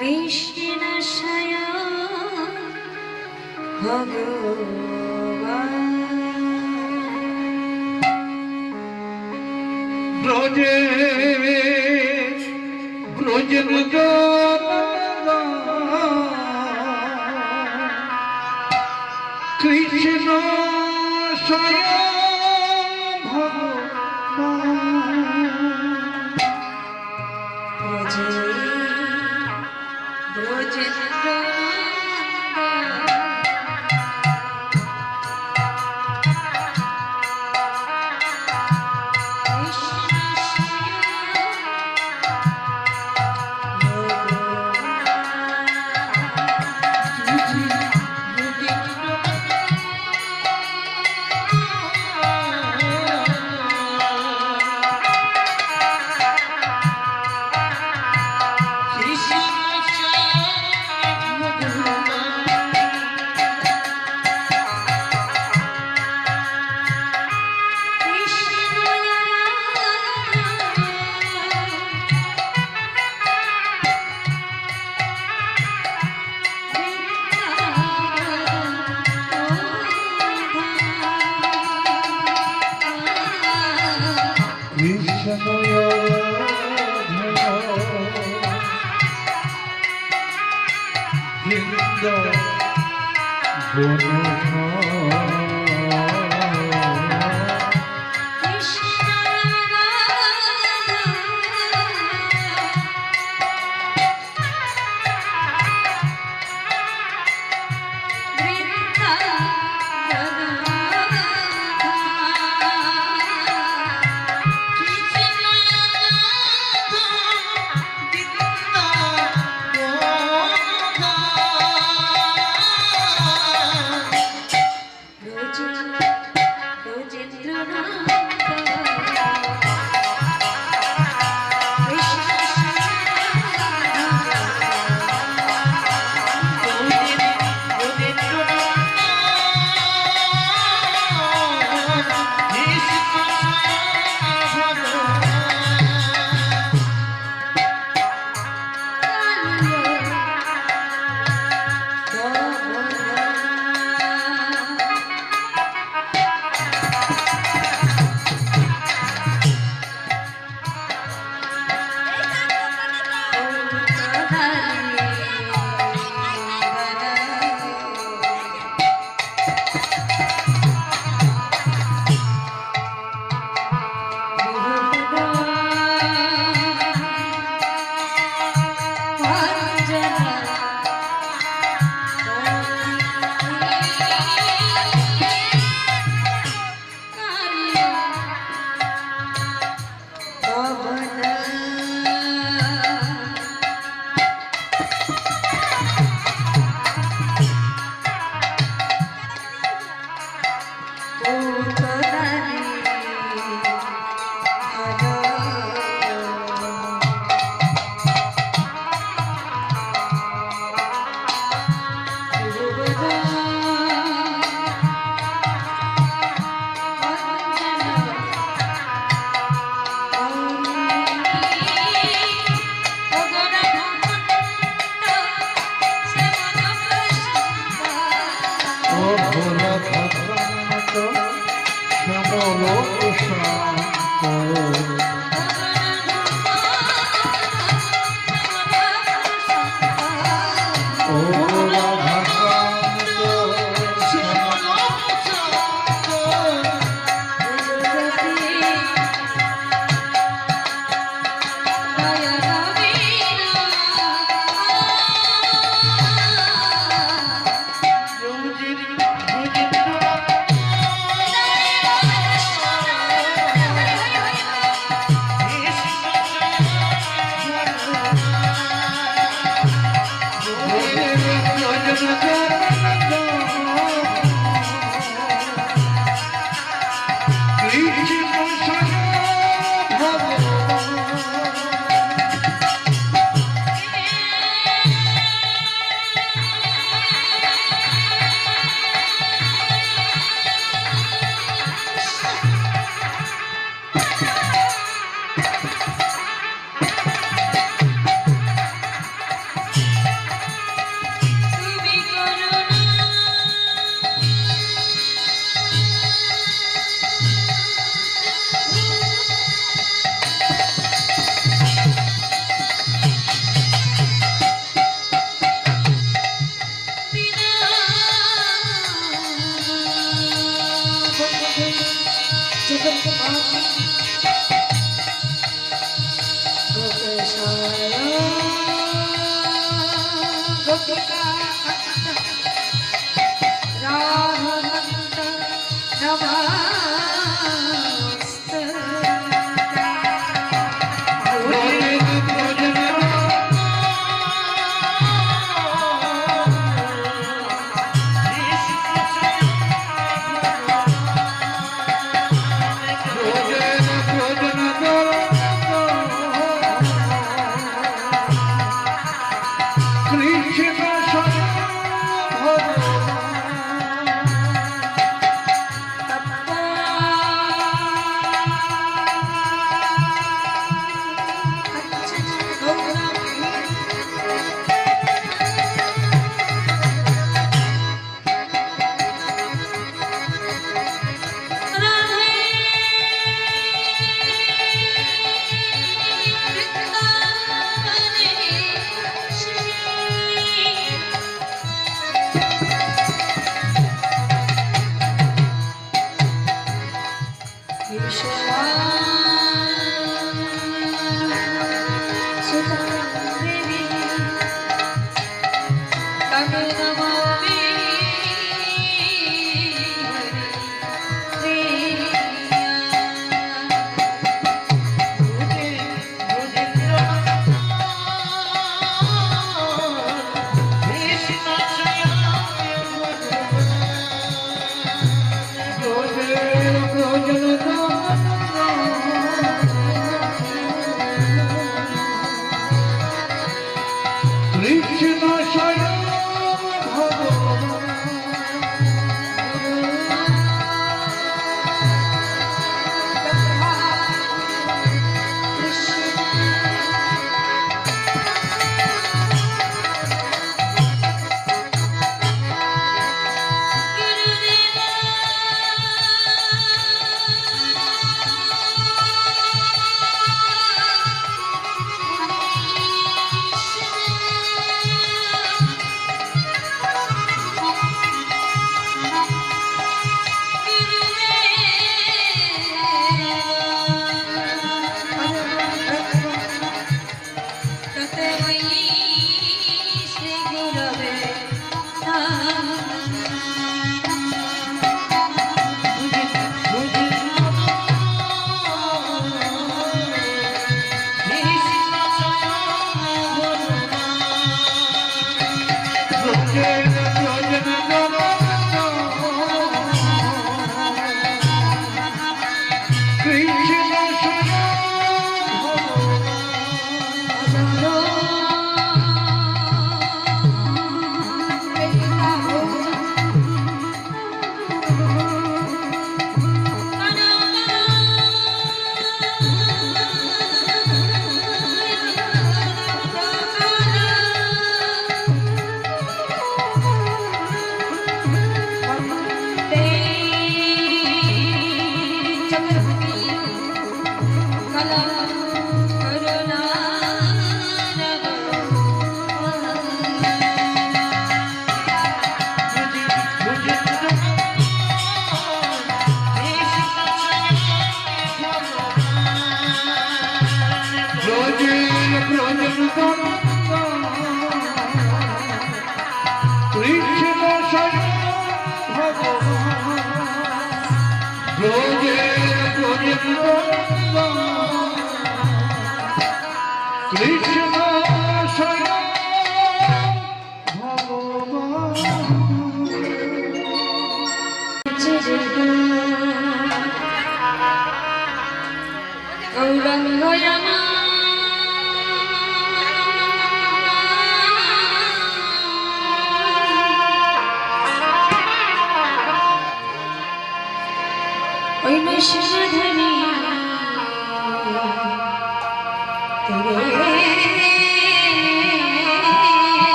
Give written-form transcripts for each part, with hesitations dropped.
কৃষ্ণশয় ভগবান ব্রজে ব্রজের কৃষ্ণ স্বয়ং ভগবান ব্রজে ব্রজেন্দ্র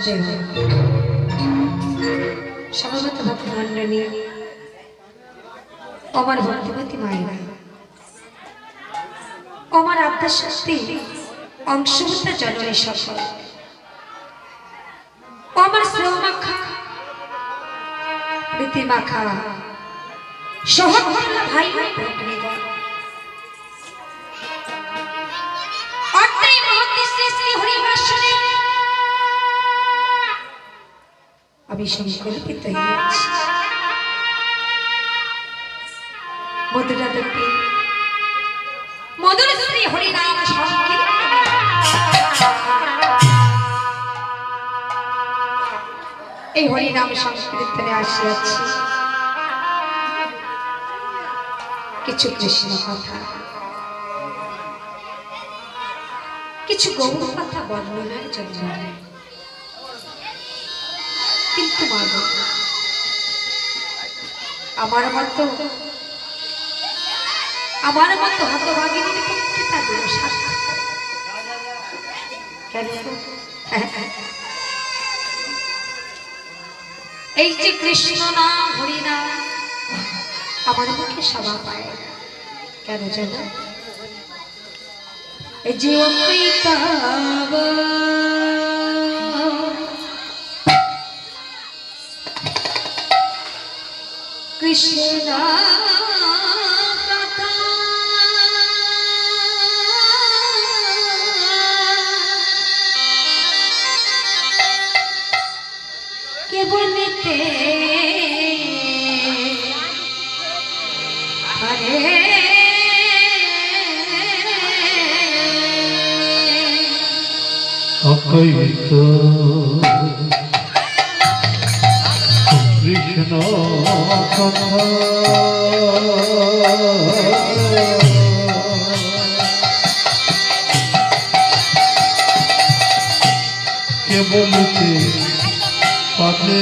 সুদেহ সমবেত ভক্তমণ্ডলী আমার ভক্তিমতী মায়েরা আমার আত্মার শক্তি অংশভূত জননী সকল আমার স্নেহ মাখা প্রীতি মাখা সহকর্মী ভাই ভাই ভগ্নীগণ অত্রই মহতি শ্রী শ্রী হরিবাসনে আমি সংকল্পিত হইয়াছি মধুরাদেবী মধুর শ্রী হরিনাম সংকীর্তনে এই হরিনাম সংকীর্তনে আসিয়াছি কিছু কৃষ্ণ কথা কিছু গৌর কথা বর্ণনার জন্য কিন্তু আমার মতো হতভাগিনীর পক্ষে তা দুঃসাধ্য কেন এই যে কৃষ্ণ নাম হরি নাম আমার মুখে সভা পায় না কেন জানো এই যে অমৃতাব কৃষ্ণ বলতে আরে অকৈত কৃষ্ণ কথা কে বলতে পারে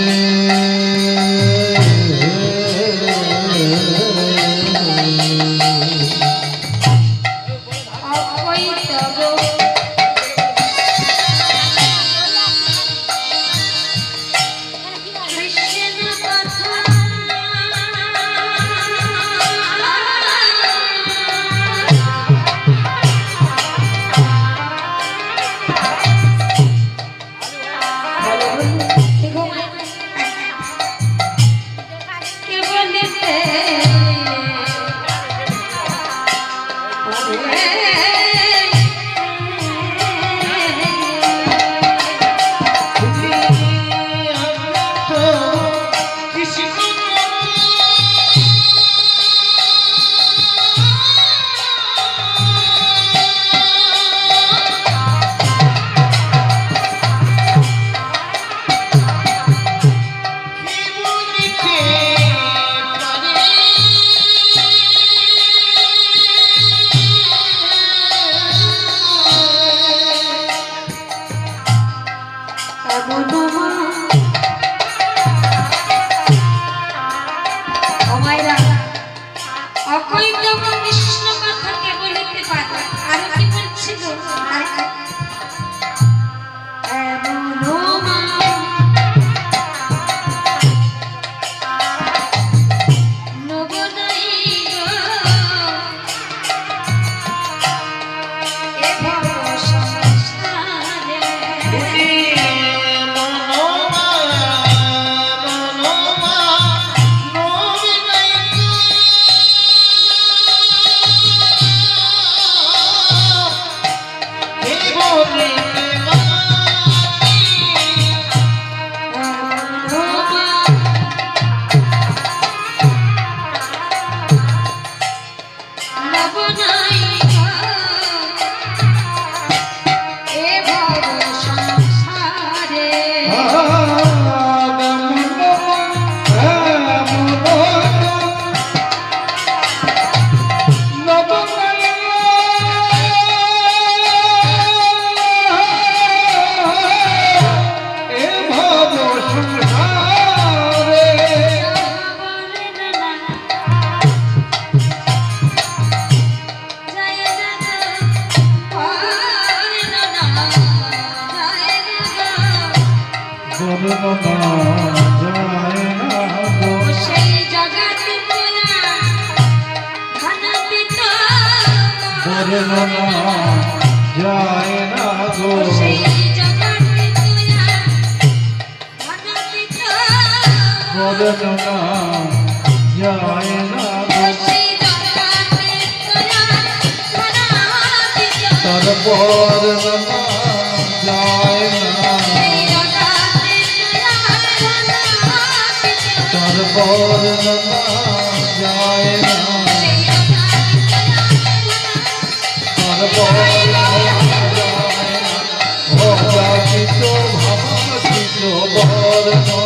Hey, বর্ণনা যায় না গো সেই জগতে তোরা ধনাতীত বর্ণনা যায় না গো সেই জগতে তোরা ধনাতীত বর্ণনা যায় না গো সেই জগতে তোরা ধনাতীত তার বর্ণনা যায় না সেই জগতে তোরা ধনাতীত তার বর্ণনা যায় না সেই জগতে তার বর্ণনা যায় না অজাচিত ভাবাচিত বর্ণনা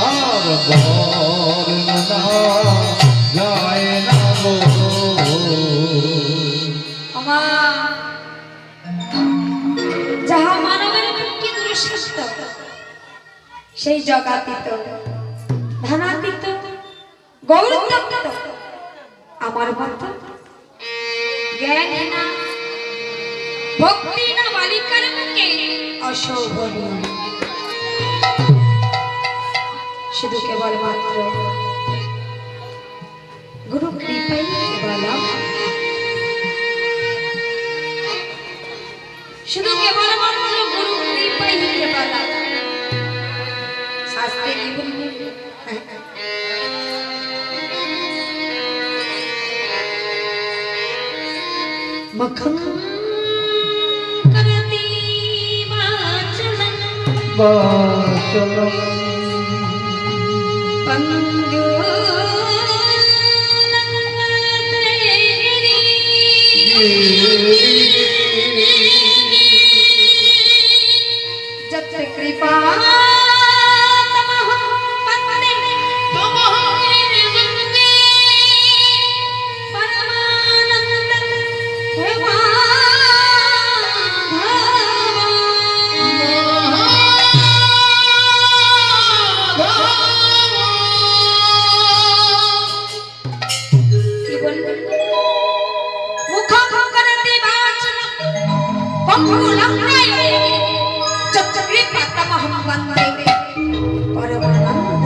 আর বর্ণনা যায় না গো আমার যাহা মানবের পক্ষে দুঃসাধ্য সেই জগাতীত ধনাতীত গৌরতপ্ত আমার মত জ্ঞানীনা ভক্তি না বালিকার মুখে অশোভনীয় শুধু কেবল মাত্র গুরু কৃপাই কেবল শুধু কেবলমাত্র গুরু কৃপাই কেবল শাস্ত্রে কি বলবে মখম করতি বাচলম বাচলম পঙ্গু जत कृपा तमहं वन्दे परमानंद কি বলবেন মুখম করতি বাচলম পঙ্গুলম कृपा तमहं वन्दे परमानंद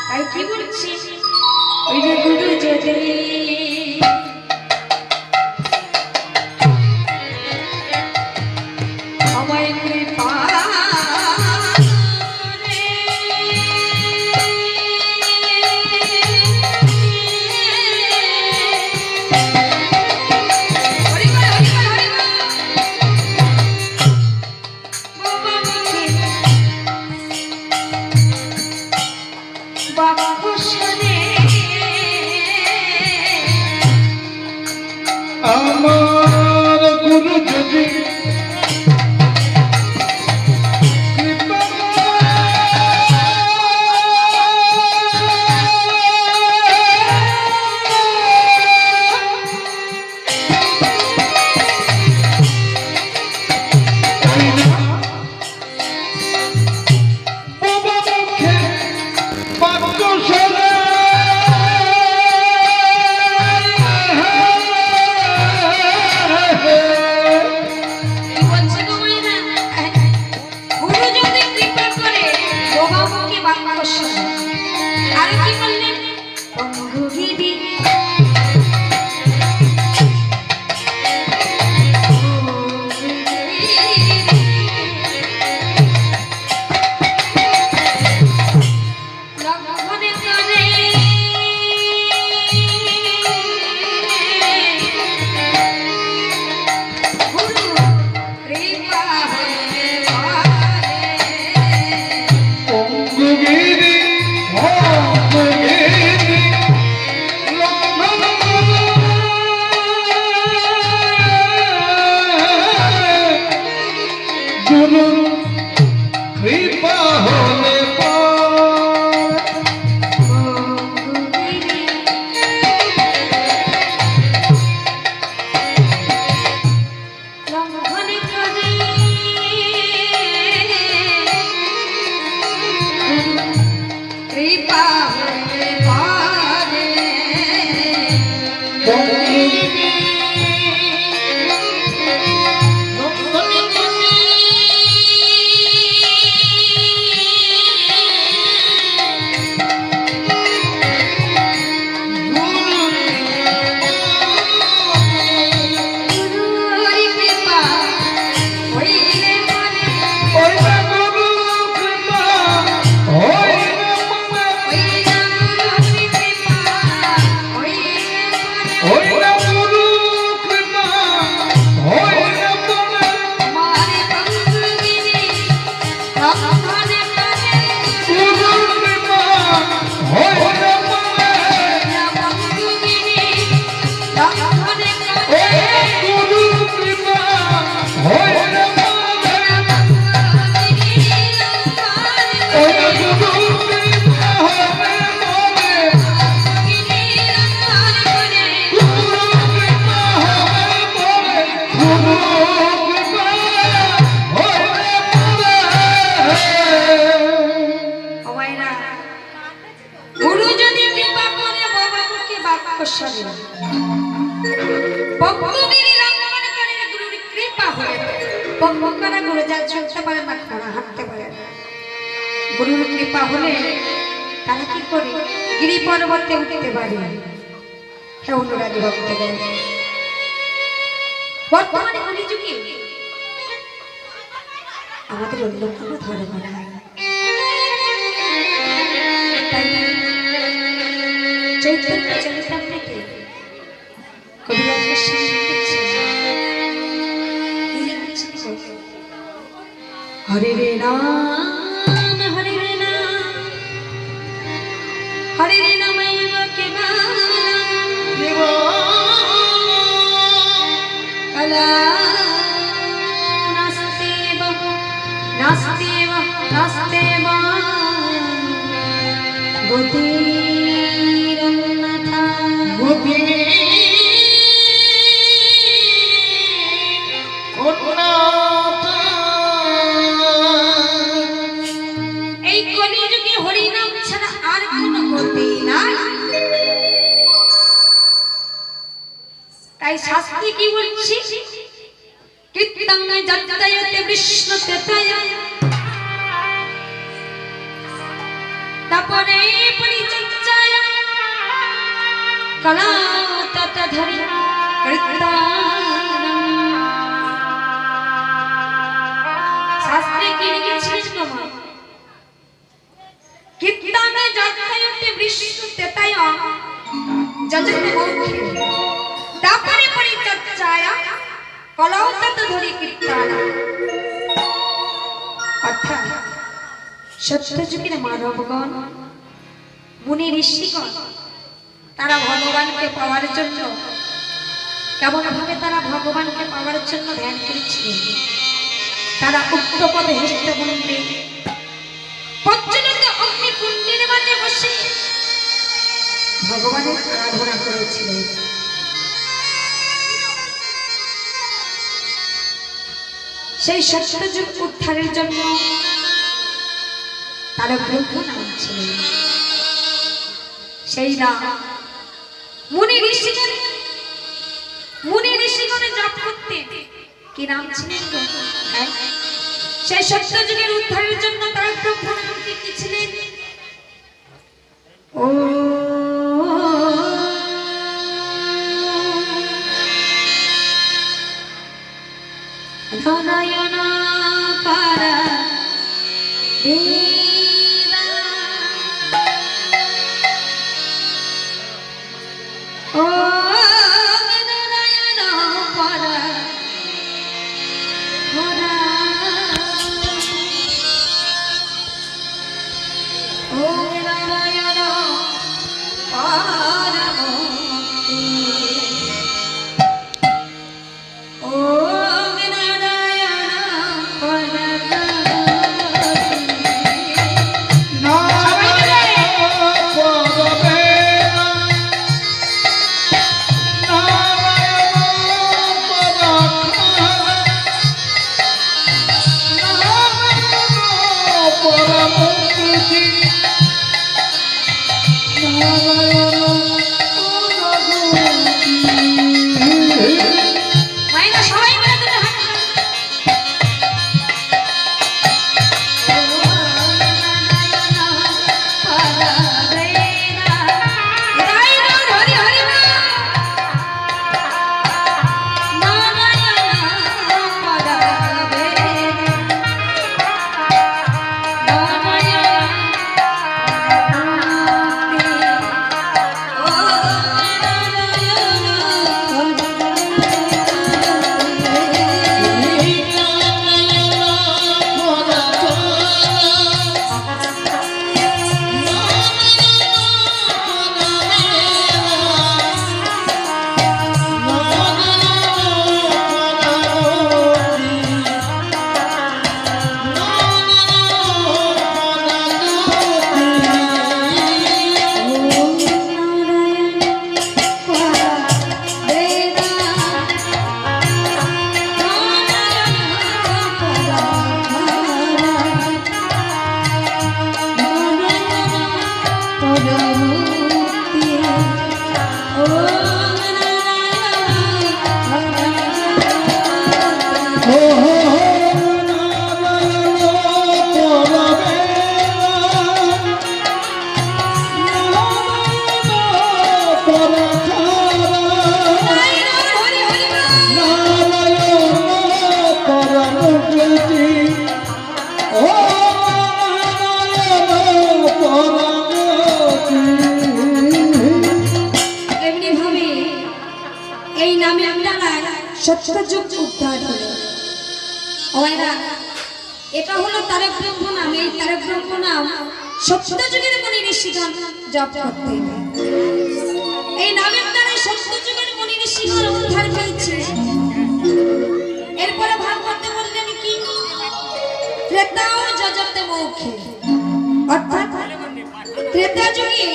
তাই কি বলছি ওই যে গুরু যদি আমায় কৃপা আমার গুরু যদি আর কি বললেন পঙ্গুগিরি লঙ্ঘনে করে গুরু কৃপা হলে অঙ্গগিরি অঙ্গগিরি গুরু কৃপা হলে লঙ্ঘনে করে কৃপা হলে পারে তপস্যারী ভক্তগিরি লঙ্ঘন করে গুরুর কৃপা হলে ভক্তরা গুরু যা চলতে পারে না খাড়া হাঁটতে পারে না গুরুর কৃপা হলে তারা কি করে গিরি পর্বতে উঠতে পারে হে অনুরাগী ভক্তগণ বর্তমানে কলিযুগে আমাদের অন্য কোনো ধর্ম নাই তাই চৈতন্য চরিতামৃতে কবিরাজ হরে রে নাম হরে রে নাম হরে রে নাম নাস্তেব নাস্তেব গতিরন্যথা গতি এই কলিযুগে হরিনাম ছাড়া আর কোনো গতি নাই তাই শাস্ত্রে কি বলছি কীর্তন যজ্ঞায়তে বিষ্ণু তেতায় তারপরে পরিচর্যায় কলা তত ধরি শাস্ত্রে কি লিখেছিস তোমার কীর্তন যজ্ঞায়তে বিষ্ণু তেতায় যজতে মুখে তারপরে পরিচর্যায় কলাও তত ধরি কীর্তন অর্থাৎ সত্যযুগের মানবগণ মুনি ঋষিগণ তারা ভগবানকে পাওয়ার জন্য কেমন ভাবে তারা ভগবানকে পাওয়ার জন্য ধ্যান করেছিলেন তারা উক্ত পদে হস্তবন্ধে প্রজ্বলিত অগ্নিকুণ্ডের মাঝে বসে ভগবানের আরাধনা করেছিলেন সেই সত্যযুগ উদ্ধারের জন্য তারা ব্রহ্ম নাম ছিলেন সেই নাম মুনি ঋষিগণে জপ করতেন কি নাম ছিলেন সেই সত্যযুগের উদ্ধারের জন্য তারা ব্রহ্ম নাম কি ছিলেন ও নারায়ণ পারা ও নারায়ণ পারা ও নারায়ণ পারমতি ও এমনি ভাবে এই নামে আপনারা সত্যযুগ উদ্ধার হলো। ওরা এটা হলো তারক ব্রহ্ম নাম। এই তারক ব্রহ্ম নাম সত্যযুগের মুনি ঋষিগণ জপ করতেন। এই নামের দ্বারা সত্যযুগের মুনি ঋষিগণ উদ্ধার পেয়েছে। এরপরে ভাগবতে বললেন কি ত্রেতা ও যজতে মৌখে, অর্থাৎ ত্রেতা যুগে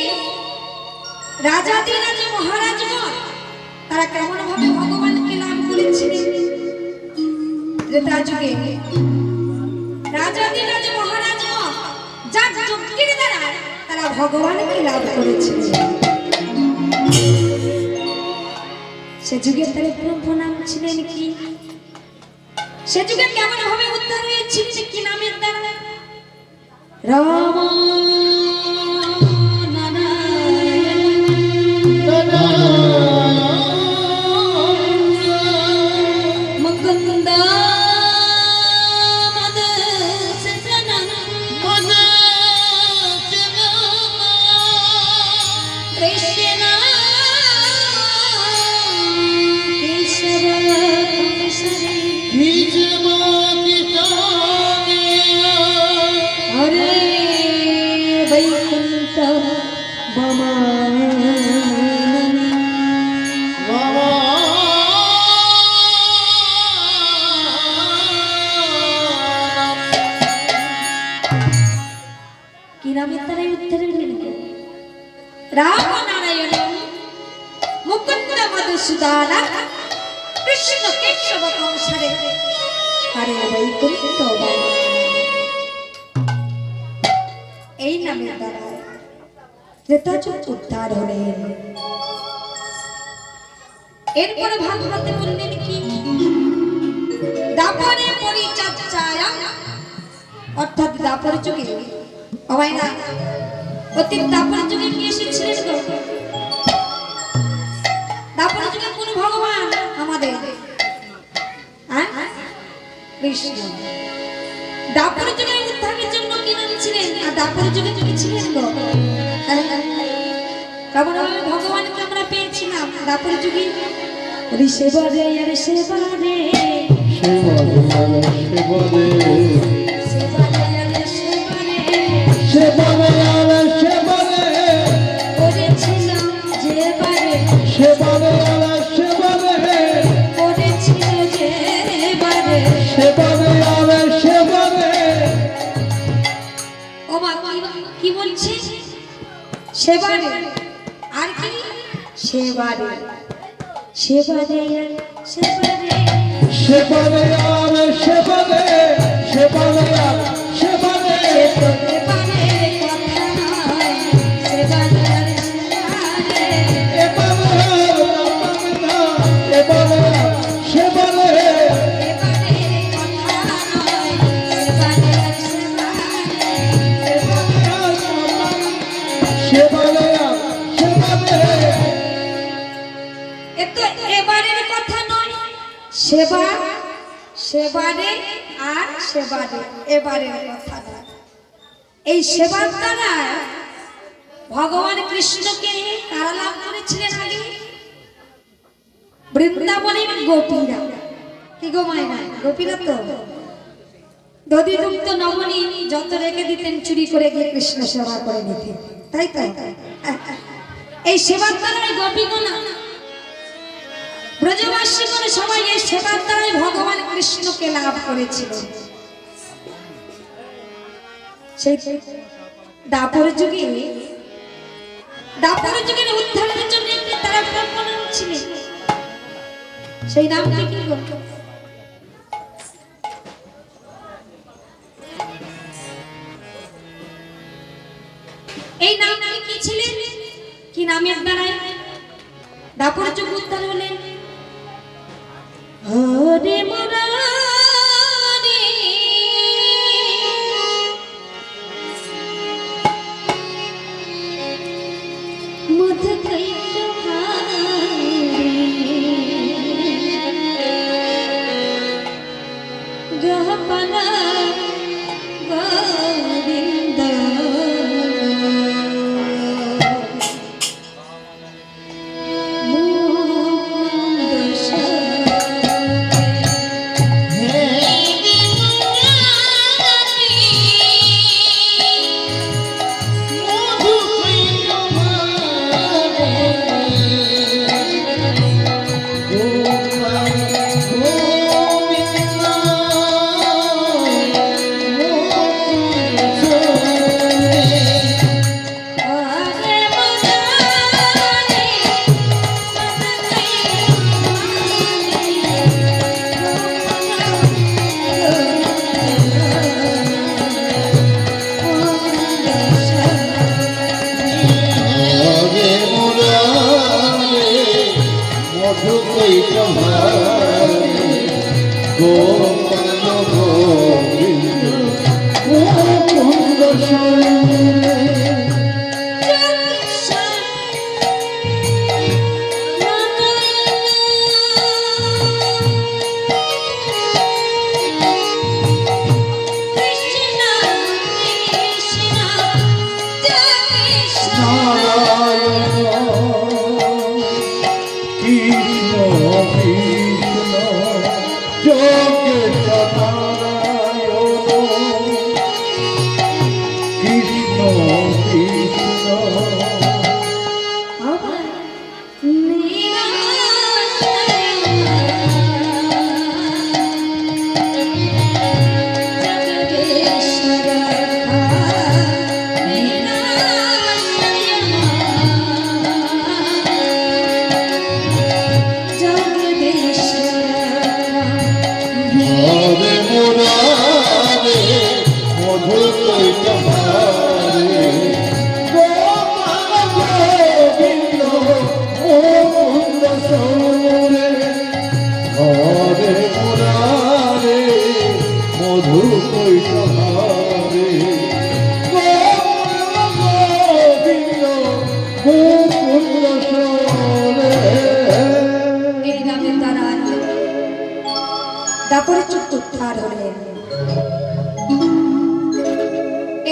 রাজাদিরাজ মহারাজগণ তারা কেমন ভাবে ভগবানকে লাভ করেছিলেন। ত্রেতা যুগে রাজাদিরাজ মহারাজগণ যার যজ্ঞের দ্বারা তারা ভগবানকে লাভ করেছিলেন। সে যুগে তার ব্রহ্ম নাম ছিলেন কি? সে যুগে কেমন ভাবে উদ্ধার হয়েছিলেন কি নামের দ্বারা? রাম রাম নারায়ণ মুকুন্দ মধুসূদন কৃষ্ণ কেশব কংসরে হরে বৈকুণ্ঠ এই নামের দ্বারা ত্রেতাযুগ উদ্ধার হলেন। এরপরে ভাগবতে বললেন কি দাপরে পরিচর্যায়, অর্থাৎ দাপর যুগে না অতি দাপর যুগে কি এসেছিলেন গো? দাপর যুগে কোন ভগবান আমাদের কৃষ্ণ। দাপর যুগের উদ্ধারের জন্য কি নাম ছিলেন? আর দাপর যুগে কি ছিলেন গো? কেমন ভাবে ভগবানকে আমরা পেয়েছিলাম দাপর যুগে? ঋষেবরে ঋষেবরে কি বলছে? সেবারে আর কি? সেবারে সেবারে সেবারে সেবারে আর সেবারে সেবারে আর সেবারে তোরে পারে কথা নয় সেবারে আর সেবারে এবারে সেবারে এবারে কথা নয় সেবারে আর সেবারে এত এবারের কথা নয়, সেবা সেবারে আর সেবারে এবারের কথা নয়। এই সেবার দ্বারা ভগবান কৃষ্ণকে কারা লাভ করেছিলেন? আগে বৃন্দাবনের গোপীরা। কি গো মায়েরা? গোপীরা তো দধিযুক্ত নবনী যত রেখে দিতেন চুরি করে গিয়ে কৃষ্ণ সেবা করে নিতেন, তাই তাই। এই সেবার দ্বারা গোপীগণ ব্রজবাসীগণ সবাই এই সেবার দ্বারাই ভগবান কৃষ্ণকে লাভ করেছিল। সেই দাপর যুগের উদ্ধারের জন্য একটি তারা ব্রহ্ম নাম ছিলেন। সেই নামটি কি গো? এই নামটি কি ছিলেন? কি নামের দ্বারাই দাপর যুগ উদ্ধার হলেন। হরে মুরারি মধু কৈত গহপনা গোবিন্দ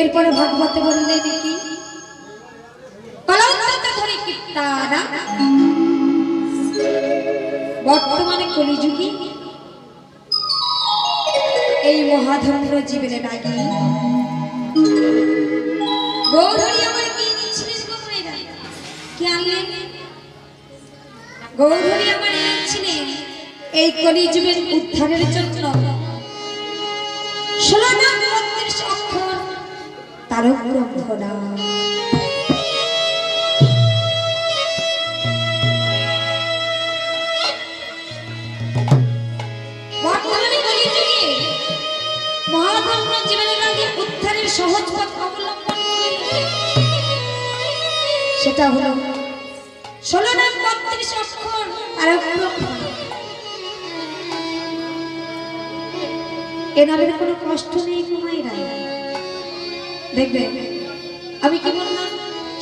এরপরে ভাগবতে বললে দেখি বর্তমানে কলিযুগে এই মহাধন্য জীবনে নাকি গৌরী আমার কি দিচ্ছিলেন কি আনলেন? গৌরী আমার এনেছিলেন এই কলিযুগের উদ্ধারের জন্য 16 নাম 32 অক্ষর তারক ব্রহ্ম নাম। বর্তমানে কলিযুগে মহাধন্য জীবনের আগে উদ্ধারের সহজ পথ অবলম্বন করে সেটা হলো 16 নাম 32 অক্ষর তারক ব্রহ্ম। এ নামের কোনো কষ্ট নেই কুমাইরা। দেখবে আমি কি বললাম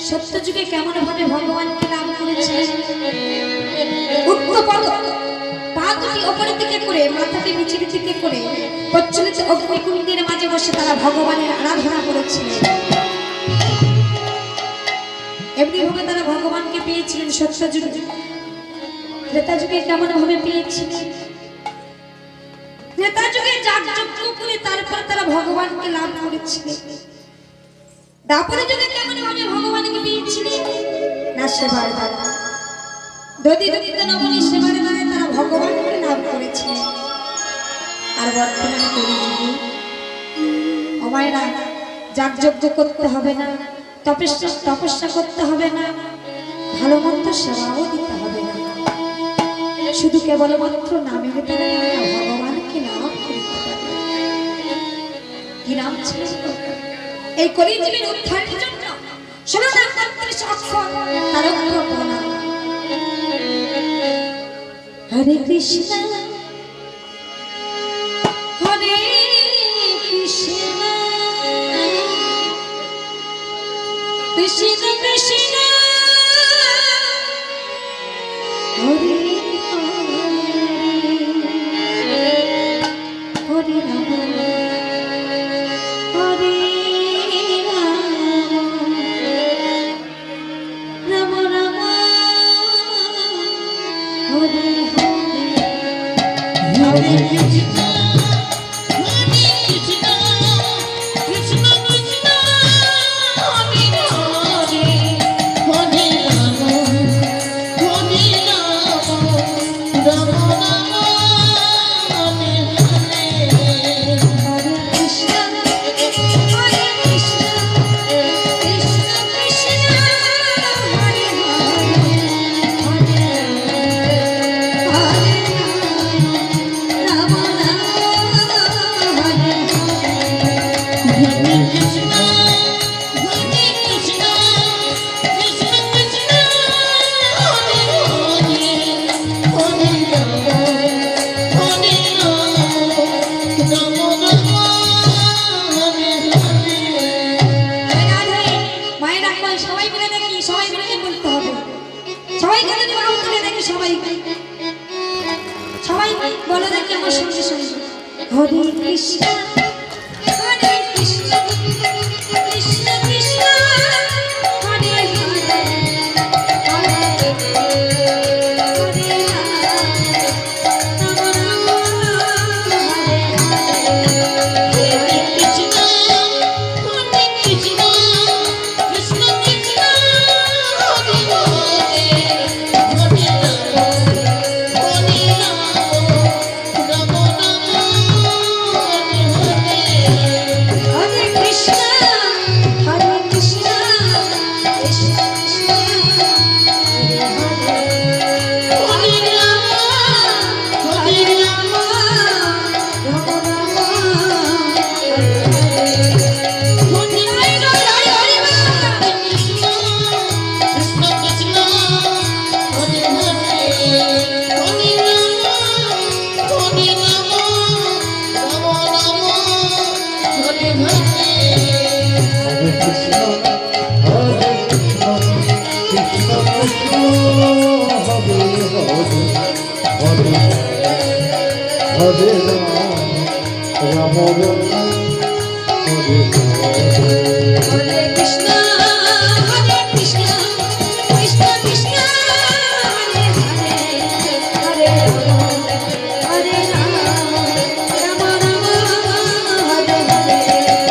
সত্য যুগে কেমন ভাবে ভগবানকে লাভ করেছিলেন। উত্তপদ পা দুটি ওপরের দিকে করে মাথাটি নিচের দিকে করে প্রচলিত অগ্নিকুণ্ডের মাঝে বসে তারা ভগবানের আরাধনা করেছিলেন। এমনি ভাবে তারা ভগবানকে পেয়েছিলেন সত্য যুগে। ত্রেতা যুগে কেমন ভাবে পেয়েছিলেন? ত্রেতা যুগে যাগযজ্ঞ করে তারপর তারা ভগবানকে লাভ করেছিলেন। দাপর যুগে কেমন ভাবে ভগবানকে পেয়েছিলেন? না সেবার দ্বারা দধি দধিত নবনী সেবার দ্বারা তারা ভগবানকে লাভ করেছিলেন। আর বর্তমানে কলিযুগে অমায়রা যাগযজ্ঞ করতে হবে না, তপস্যা করতে হবে না, ভালো মন্দ সেবাও দিতে হবে না, শুধু কেবলমাত্র নামের দ্বারা ভগবানকে লাভ করতে পারবে। কি নাম ছিল এই কলিযুগের উদ্ধারের জন্য 16 নাম 32 অক্ষর তারক ব্রহ্ম নাম। হরে কৃষ্ণ হরে কৃষ্ণ কৃষ্ণ কৃষ্ণ হরে হরে রাম হরে রাম রাম রাম হরে হরে কৃষ্ণ সবাই বলে দেখি আমার সঙ্গে সঙ্গে হরে কৃষ্ণ হরে কৃষ্ণ কৃষ্ণ কৃষ্ণ হরে হরে হরে হরে রাম রাম হরে হরে কৃষ্ণ হরে Krishna Krishna Krishna Hare Hare Hare Ram Ram Hare Hare Krishna Hare Krishna Krishna Krishna Hare Hare Hare Ram Ram Ram Hare Hare Hare Krishna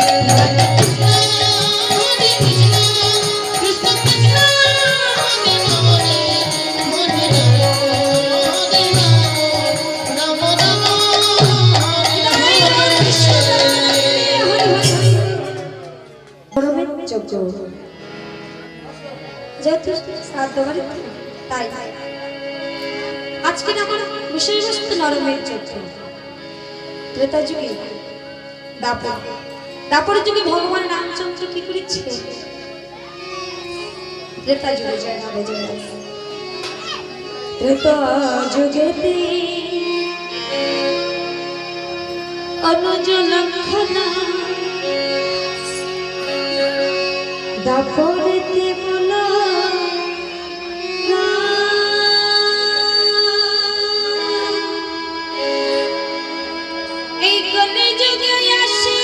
Hare Krishna Krishna Krishna Hare যেহেতু শ্রাদ্ধবাড়ি তাই আজকে আমার বিষয়বস্তু নরমের যজ্ঞ ত্রেতা যুগে দাপর যুগে ভগবান রামচন্দ্র কি করেছিলেন ত্রেতা যুগে জয় হবে জয় ত্রেতা যুগেতে অনুজ লক্ষণা দাপরেতে বলো এই কলি যুগে আসে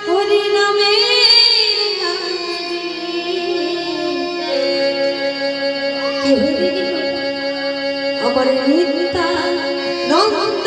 হরি নামে আমার নিত্যা নন্দ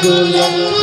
নিত্যানন্দ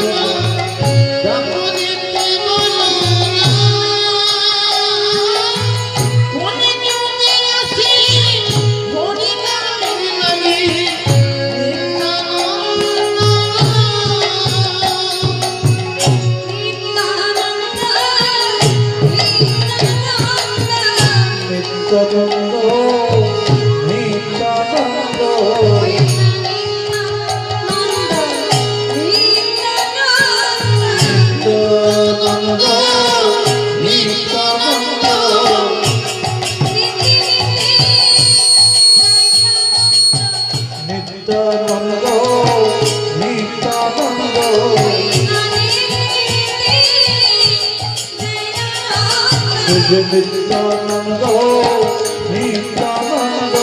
নিত্যানন্দ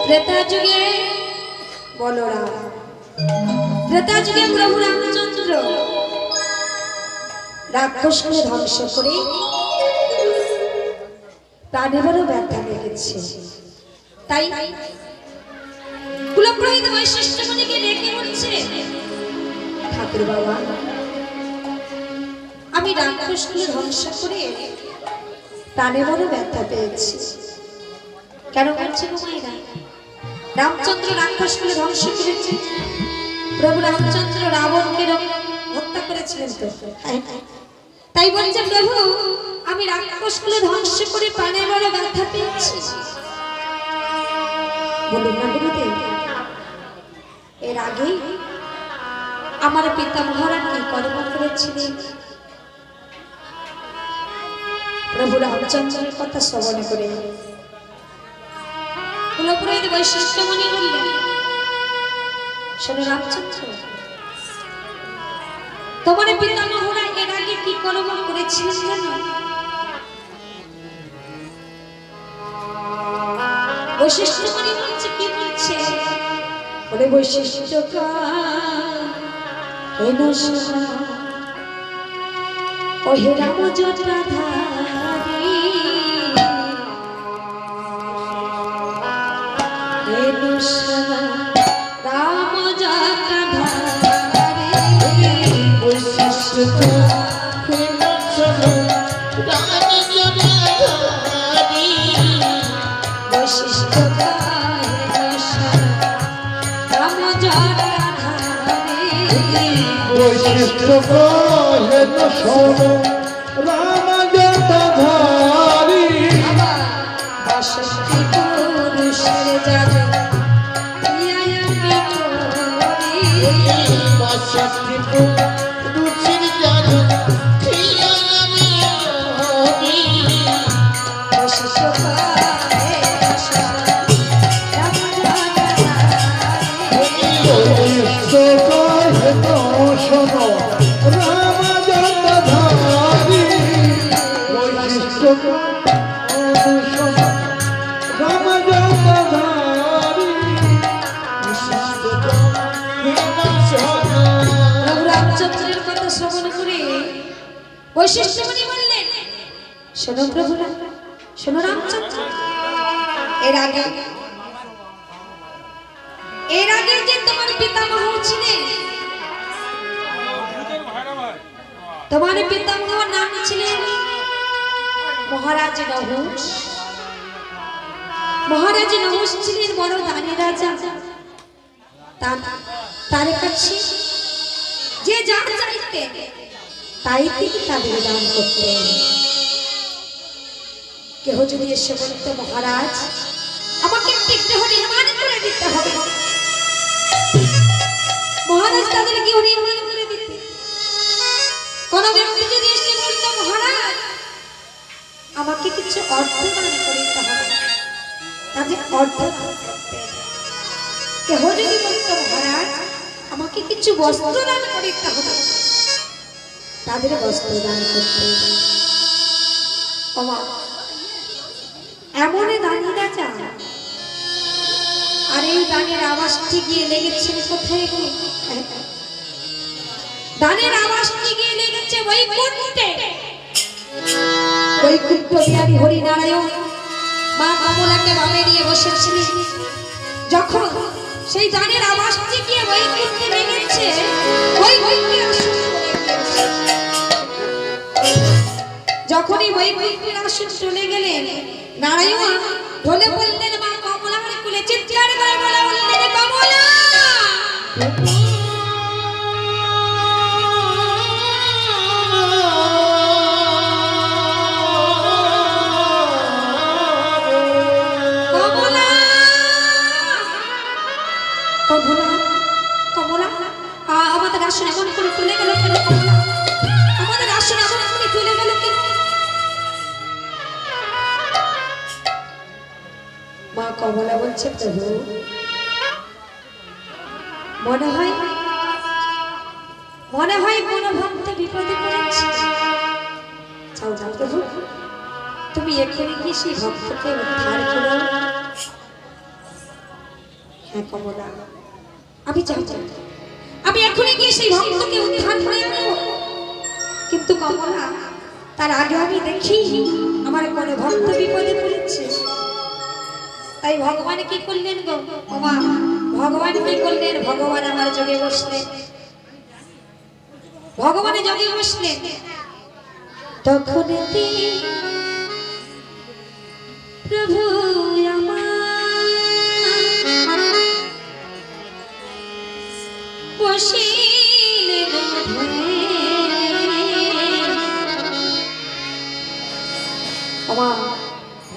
ত্রেতা যুগে বলরাম, ত্রেতা যুগে প্রভু রামচন্দ্র রাক্ষসকে ধ্বংস করে প্রাণে বড় ব্যথা লেগেছে। তাই কুলপুরোহিত বৈশিষ্ট্যমণিকে ডেকে বলছে, ঠাকুর বাবা, আমি রাক্ষসকে ধ্বংস করে প্রাণে বড় ব্যথা পেয়েছি। কেন বলছে মায়েরা? রামচন্দ্র রাক্ষসগুলো ধ্বংস করেছে, প্রভু রামচন্দ্র রাবণকে হত্যা করেছিলেন তো, তাই বলছে প্রভু আমি রাক্ষসগুলো ধ্বংস করে প্রাণে বড় ব্যথা পেয়েছি। বলুন না গুরুদেব, এর আগে আমার পিতামহরা কি কর্ম করেছিলেন? প্রভু রামচন্দ্রের কথা শ্রবণ করে কুলপুরোহিত বৈশিষ্ট্যমণি বললেন, শোনো রামচন্দ্র, তোমার পিতামহরা এর আগে কি কর্ম করেছিলেন জানো? বৈশিষ্ট্যমণি বলছে, কি বলছে? বলে বৈশিষ্ট্য ও হে রাম জটাধারী রাম জটাধারী বৈশিষ্ট্য বৈশিষ্ট্য হেন শোন রাম জটাধারী বাষট্টি পুরুষের যাবে বাষট্টি পুরুষের যাবে শোনো রাম জটাধারী বৈশিষ্ট্য রাম জটাধারী রামচন্দ্রের কথা শ্রবণ করে বৈশিষ্ট্যমণি বললেন, শোনো প্রভু, শোনো রামচন্দ্র, এর আগে যে তোমার পিতামহ ছিলেন, তোমার পিতামহ নাম ছিলেন মহারাজ নহুষ। মহারাজ নহুষ ছিলেন বড় দানি রাজা। তার কাছে যে যা চাইতেন তাই তিনি তাদের দান করতেন। কেহ যদি এসে বলতো, মহারাজ আমাকে একটি গৃহ নির্মাণ করে দিতে হবে, মহারাজ তাদের গৃহ নির্মাণ করে দিতে। কোন ব্যক্তি যদি এসে বলতো, মহারাজ আমাকে কিছু কিছু অর্থ দান করিতে হবে। তাদের অর্থ দান করতে কেহ যদি বলতো মহারাজ আমাকে কিছু বস্ত্র দান করিতে হবে, তাদের বস্ত্র দান করতে ওমা এমন দানিরা চান। আর এই দানের আওয়াজটি গিয়ে লেগেছে কোথায় গো? দানের আওয়াজটি গিয়ে লেগেছে বৈকুণ্ঠে। বৈকুণ্ঠ বিহারী হরিনারায়ণ মা কমলাকে বামে নিয়ে বসেছিলেন। যখন সেই দানের আওয়াজটি গিয়ে বৈকুণ্ঠে লেগেছে, যখনই বৈকুণ্ঠের আসন চলে গেলেন, নারায়ণ বলে বললেন মা কমলার কুলে চিৎকার করে বলে বললেন কমলা আমাদের আসন এমন করে তুলে গেল কেন? কমলা আমাদের আসন এমন করে তুলে গেল কেন? মা কমলা বলছে প্রভু মনে হয় কোন ভক্ত বিপদে পড়েছে। যাও যাও প্রভু, তুমি এখানে গিয়ে সেই ভক্তকে উদ্ধার করো। হ্যাঁ কমলা আমি চাই, আমি এখনই গিয়ে সেই ভক্তকে উদ্ধার করে আনবো। কিন্তু কমলা তার আগে আমি দেখি আমার কোন ভক্ত বিপদে পড়েছে। তাই ভগবান কি করলেন গো? ওমা ভগবান কি করলেন? ভগবান আমার যোগে বসলেন। ভগবানে যোগে বসলেন তখন প্রভু বসিলেন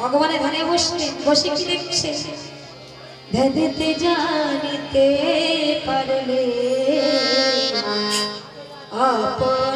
ভগবানের ধানে বসলেন। বসে কি দেখছে? ধ্যানিতে জানিতে পারলে আপনার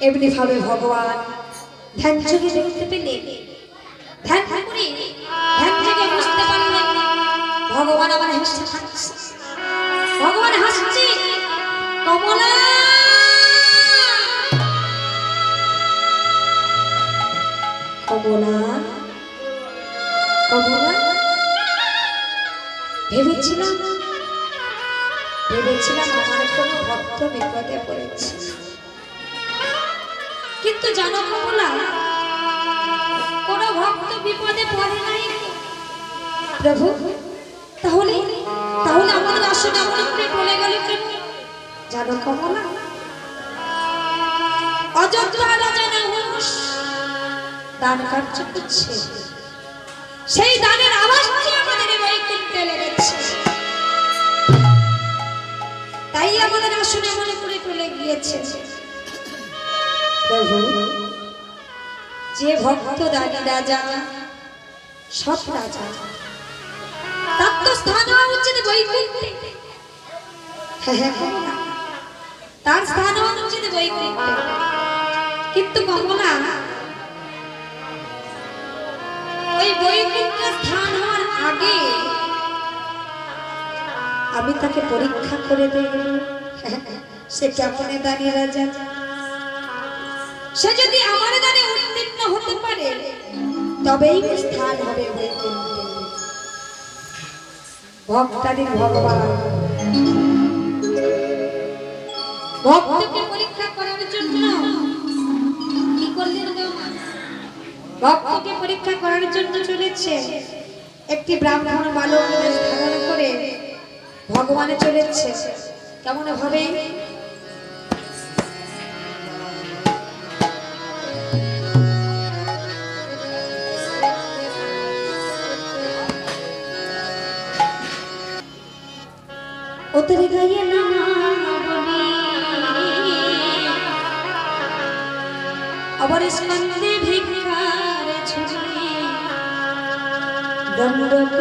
এমনি ভাবে ভগবান ধ্যান যোগে দেখতে পেলে, ধ্যান করে ধ্যান থেকে বুঝতে পারলেন ভগবান আমার হাসছে। ভগবান হাসছে কমলা কমলা কমলা ভেবেছিলাম আমার কোনো ভক্ত বিপদে পড়েছে, কিন্তু জানো কমলা কোন ভক্ত বিপদে পড়ে নাই প্রভু। তাহলে আমাদের আসনে এমন করে বলে গেল কেন জানো কমলা? অযোধ্যা রাজা নাহুস দান কার্য করছে, সেই দানের আওয়াজটি আমাদের বৈকুণ্ঠে লেগেছে। দিয়েছে, প্রভু যে ভক্ত দানি রাজা সৎ রাজা তার তো স্থান হওয়া উচিত বৈকুণ্ঠে। কমলা, তার স্থান হওয়া উচিত বৈকুণ্ঠে, কিন্তু কমলা ওই বৈকুণ্ঠে স্থান হওয়ার আগে আমি তাকে পরীক্ষা করে দেব সে কেমন দাঁড়িয়ে রাজা। সে যদি আমার দানে উত্তীর্ণ হতে পারে তবেই স্থান হবে বৈকুণ্ঠে। ভক্তাদির ভগবান ভক্তকে পরীক্ষা করার জন্য কি করলেন? ভক্তকে পরীক্ষা করার জন্য চলেছে একটি ব্রাহ্মণ বালক বেশ ধারণ করে ভগবানে চলেছে। কেমন ভাবে? ওদের গায়ে না আবার স্কন্দে ভিক্ষার ছুটি দণ্ড দণ্ড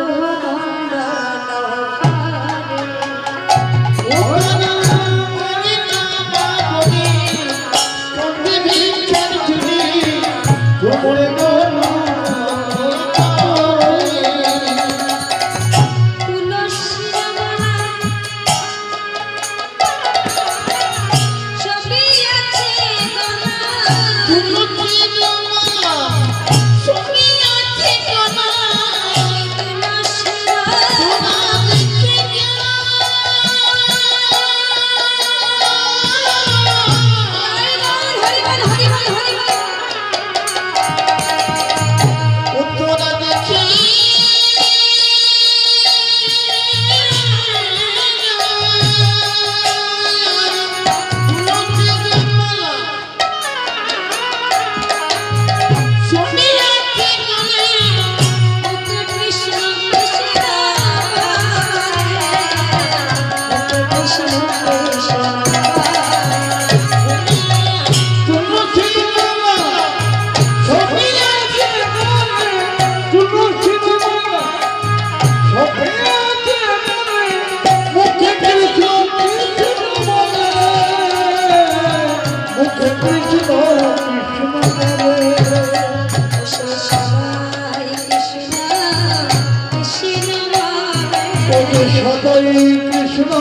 সদাই কৃষ্ণ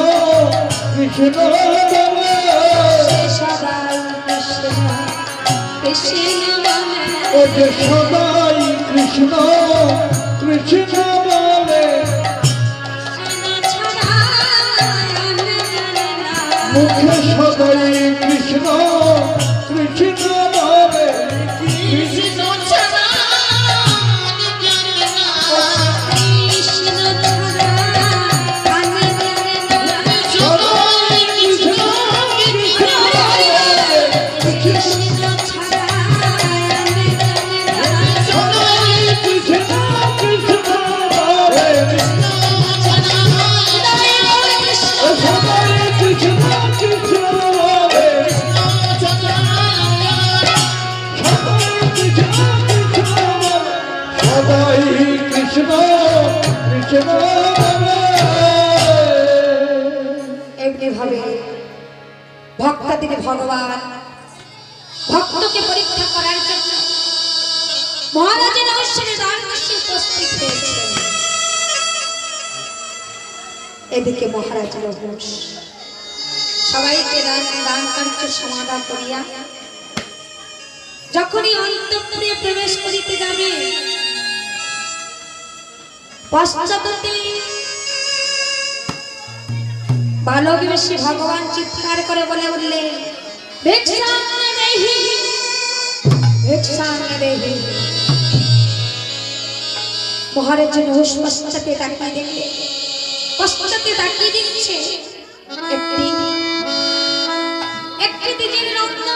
কৃষ্ণ সদাই কৃষ্ণ কৃষ্ণ ও যে সদাই কৃষ্ণ কৃষ্ণ বলে মুখে সদাই কৃষ্ণ কৃষ্ণ বলে কৃষ্ণ ছাড়া এমনি ভাবে ভক্তাদির ভগবান ভক্তকে পরীক্ষা করার জন্য মহারাজের অবশ্যই দ্বারকাশে উপস্থিত হয়েছেন। এদিকে মহারাজের রহস্য সবাইকে দান কার্য সমাধা করিয়া যখনই অন্তঃপুরে প্রবেশ করিতে যাবে পশ্চাতে বালক বেশি ভগবান চিৎকার করে বলে উঠলেন, ভিক্ষাং দেহি ভিক্ষাং দেহি। মহারাজ রহস্য পশ্চাতে তাকিয়ে দেখলে পশ্চাতে তাকিয়ে দিচ্ছে একটি দিনের রত্ন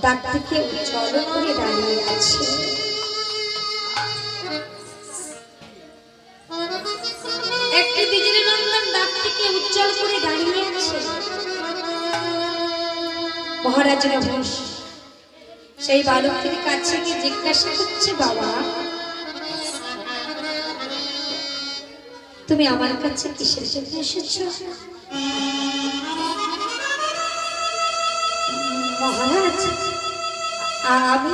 ডাক থেকে উজ্জ্বল করে দাঁড়িয়ে আছে। একটি দিনের নন্দন ডাক থেকে উজ্জ্বল করে দাঁড়িয়ে আছে। মহারাজ নহুষ সেই বালকটির কাছে গিয়ে জিজ্ঞাসা করছে, বাবা তুমি আমার কাছে কিসের জন্য এসেছো? মহারাজ আমি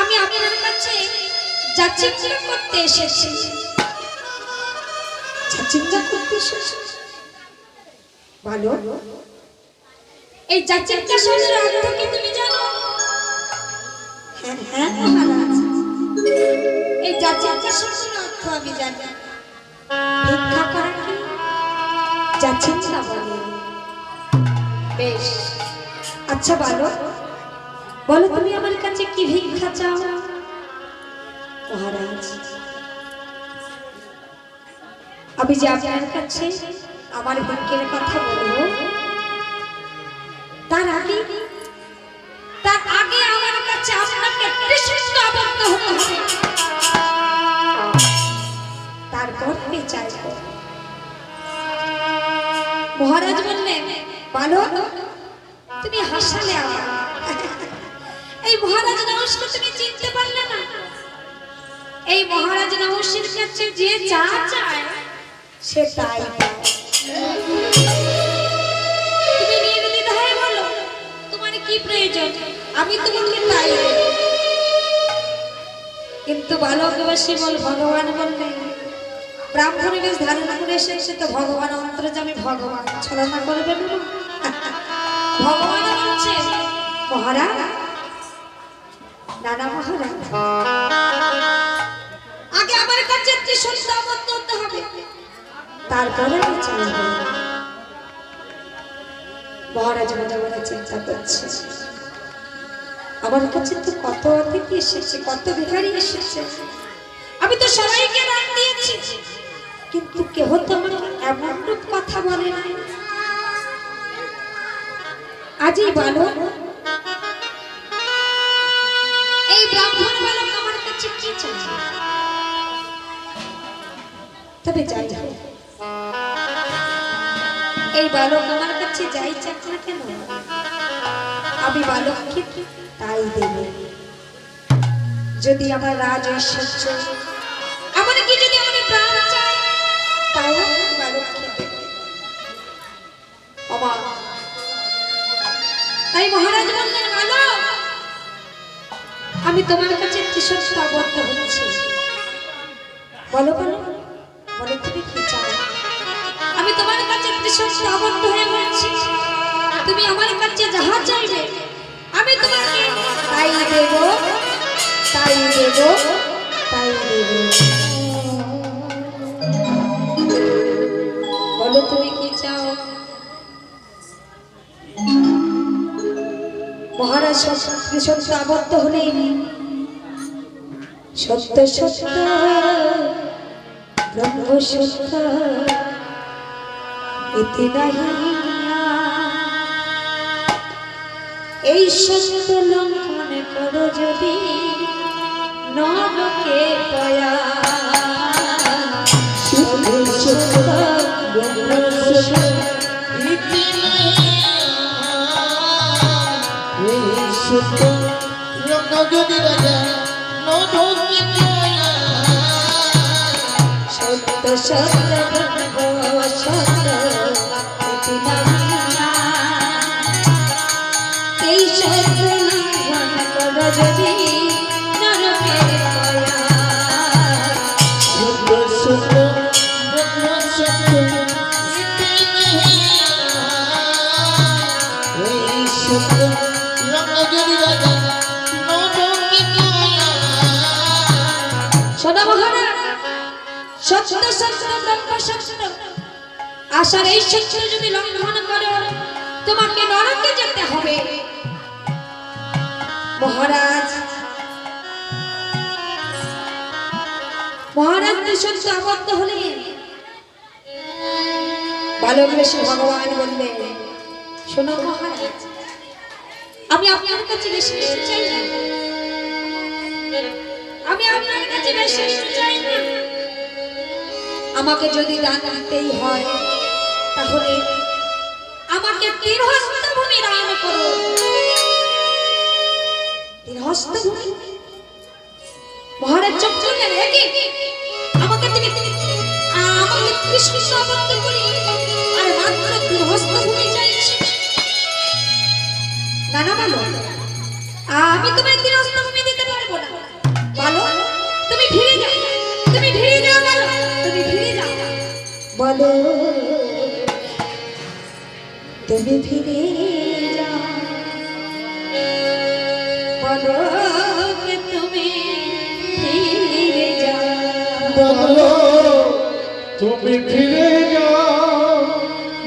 আমি আপনার কাছে যা চিন্তা করতে এসেছি। যা চিন্তা করতে এসেছি ভালো, এই যা চিন্তা শব্দের অর্থ কি তুমি জানো? হ্যাঁ হ্যাঁ মহারাজ, এই যা চিন্তা শব্দের অর্থ আমি জানি। ভিক্ষা করা কি যা চিন্তা বলে? বেশ, আচ্ছা বলো বলো তুমি আমার কাছে কি ভিক্ষা চাও? মহারাজ আমি যে আপনার কাছে আমার ভিক্ষের কথা বলবো, তার আগে আমার কাছে আপনাকে বিশুদ্ধ আবদ্ধ হতে হবে, তারপর আমি চাইব। মহারাজ বললেন, বলো তুমি হাসালে আমার। এই মহারাজ নহুষকে তুমি চিনতে পারলে না? এই মহারাজ নহুষের কাছে যে যা চায় সে তাই পায়। তুমি নির্দ্বিধায় বলো তোমার কি প্রয়োজন, আমি তোমাকে তাই দেব। কিন্তু বালকবাসী বল ভগবান বললেন, ব্রাহ্মণী বেশ ধারণা করে এসেছে তো ভগবান অন্তর্যামী, ভগবান ছলনা করবেন না। ভগবান বলছে, মহারাজ নানা মহারাজ আগে আমার কাছে ত্রিশূল আবদ্ধ হতে হবে, তারপরে আমি চাইব। মহারাজ মনে মনে চিন্তা করছে, আমার কাছে তো কত অতিথি এসেছে, কত ভিখারি এসেছে, আমি তো সবাইকে দান দিয়েছি, কিন্তু কেহ তো আমার এমন রূপ কথা বলে নাই। আজই বলো এই ব্রাহ্মণ বালক আমার কাছে কি চায়? তবে যাই হোক, এই বালক আমার কাছে যাই চাক না কেন, আমি বালককে তাই দেব। যদি আমার রাজ ঐশ্বর্য, এমনকি যদি আমার প্রাণ চায়, তাও আমি বালককে দেব। অবাক তাই মহারাজ বললেন, বালক আমি তোমার কাছে ত্রিশূল আবদ্ধ হচ্ছি, বলো বলো বলো তুমি কি চাও? আমি তোমার কাছে ত্রিশূল আবদ্ধ হয়ে বলছি, তুমি আমার কাছে যাহা চাইবে আমি তোমাকে তাই দেব, তাই দেব, তাই দেব। বলো তুমি কি চাও? মহারাজ ত্রিশূল আবদ্ধ হলেন, সত্য সত্য ব্রহ্ম সত্য ইতি নাহি, এই সত্য লঙ্ঘন করো যদি নরকে পয়া। সত্য সত্য ব্রহ্ম সত্য ইতি নাহি, এই সত্য লঙ্ঘন যদি রাজা নরকে পয়া। সত্য সত্য ব্রহ্ম সত্য ইতি নাহি, এই সত্য লঙ্ঘন করো যদি নরকে পয়া। সত্য সত্য ব্রহ্ম সত্য ইতি নাহি, এই সত্য লঙ্ঘন যদি রাজা নরকে পয়া। শোনো মহারাজ, সত্য সত্য ব্রহ্ম সত্য, আশার এই সত্য যদি লঙ্ঘন করো তোমাকে নরকে যেতে হবে। মহারাজ মহারাজ ত্রিশূল আবদ্ধ হলেন। বালক বেশে ভগবান বললেন, শোনো মহারাজ আমি আপনার কাছে বেশি কিছু চাই না, আমি আপনার কাছে বেশি কিছু চাই না। আমাকে যদি দান দিতেই হয় তাহলে আমাকে তীর হস্ত হস্তভূমি দান করো। তিনি হস্তভূমি মহারাজ চোখ চলে গেলে আমাকে তুমি আমাকে কৃষ্ণ আবদ্ধ করি আর মাত্র তিন হস্তভূমি চাইছি। না না বলো, আমি তোমায় তিন হস্তভূমি দিতে পারবো না। বলো তুমি ফিরে যাও, তুমি ফিরে যাও, বলো তুমি ফিরে যাও, বলো তুমি ফিরে যাও, বলো তুমি ফিরে যাও,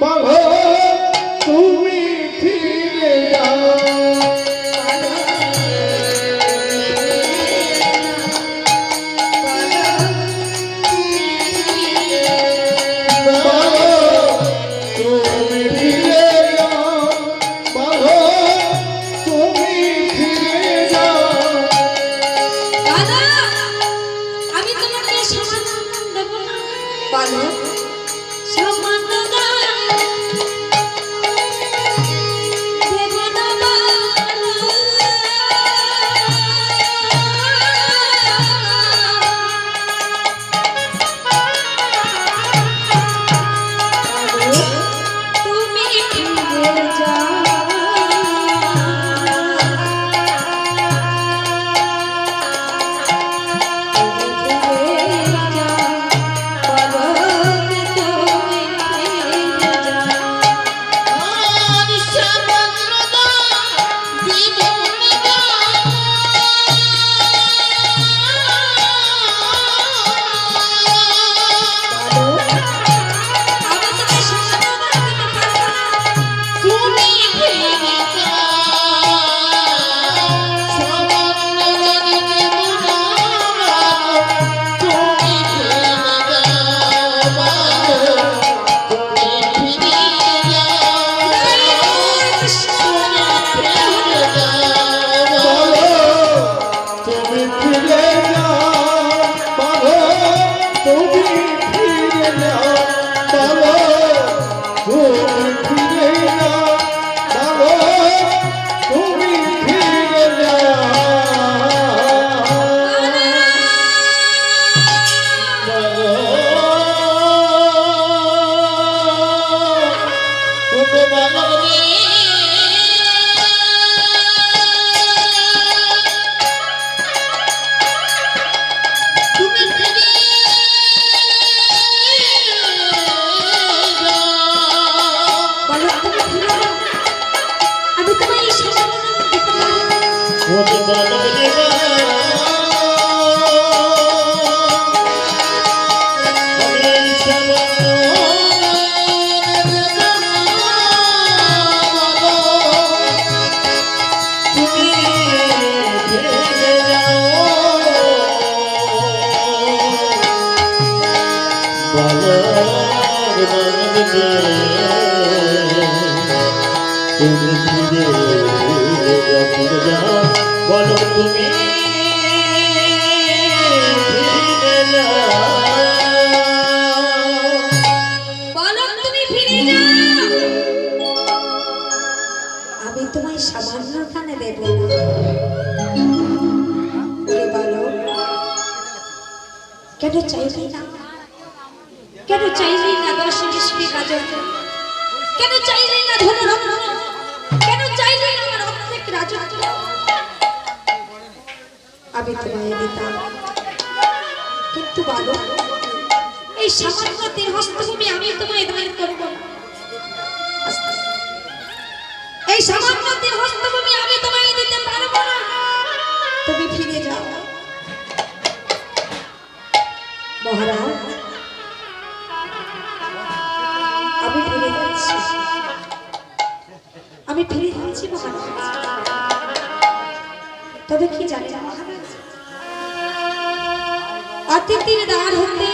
বলো তুমি ফিরে যাও, বলো তুমি ফিরে যাও, বলো সম্মান দেব না তুমি ফিরে যাও, তুমি ফিরে যাও, বলো তুমি ফিরে যাও, বলো তুমি ফিরে যাও, আমি তোমায় সামান্য খানে দেব না। বলো কেন চাইলি না, কেন চাইলি না 10 মিষ্টি গাজর, কেন চাইলি না ধনরত্ন, কেন চাইলি না আমার অর্ধেক রাজত্ব? আমি তোমায় দিতাম, কিন্তু বলো এই সামান্য 3 হস্তভূমি আমি তোমায় দান করব না। এই সামান্য 3 হস্তভূমি আমি তোমায় দিতে পারবো না। তুমি ফিরে যাও মহারাজ, আমি ফিরে যাচ্ছি, আমি ফিরে যাচ্ছি মহারাজ। তবে কি জানেন মহারাজ, অতিথির দ্বার হতে